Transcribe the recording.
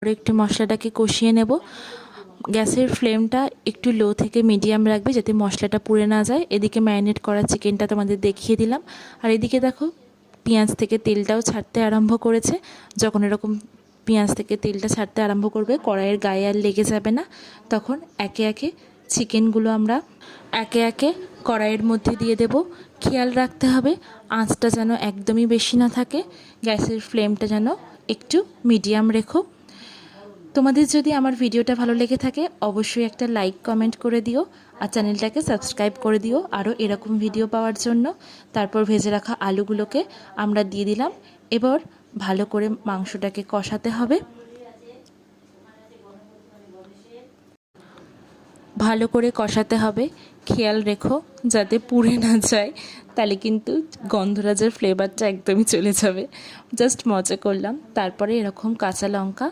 আর একটু মশলাটাকে কষিয়ে নেব। গ্যাসের ফ্লেমটা একটু লো থেকে মিডিয়াম রাখবে যাতে মশলাটা পুড়ে না যায়। এদিকে ম্যারিনেট করা চিকেনটা তোমাদের দেখিয়ে দিলাম। আর এদিকে দেখো পেঁয়াজ থেকে তেলটাও ছাড়তে আরম্ভ করেছে। যখন এরকম পেঁয়াজ থেকে তেলটা ছাড়তে আরম্ভ করবে, কড়াইয়ের গায়ে আর লেগে যাবে না, তখন একে একে চিকেনগুলো আমরা একে একে কড়াইয়ের মধ্যে দিয়ে দেব। খেয়াল রাখতে হবে আঁচটা যেন একদমই বেশি না থাকে, গ্যাসের ফ্লেমটা যেন একটু মিডিয়াম রেখো। তোমাদের যদি আমার ভিডিওটা ভালো লেগে থাকে অবশ্যই একটা লাইক কমেন্ট করে দিও, আর চ্যানেলটাকে সাবস্ক্রাইব করে দিও আরও এরকম ভিডিও পাওয়ার জন্য। তারপর ভেজে রাখা আলুগুলোকে আমরা দিয়ে দিলাম। এবার ভালো করে মাংসটাকে কষাতে হবে। ভালো করে কষাতে হবে, খেয়াল রেখো যাতে পুড়ে না যায়, তাহলে কিন্তু গন্ধরাজের ফ্লেভারটা একদমই চলে যাবে। জাস্ট মজা করলাম। তারপরে এরকম কাঁচা লঙ্কা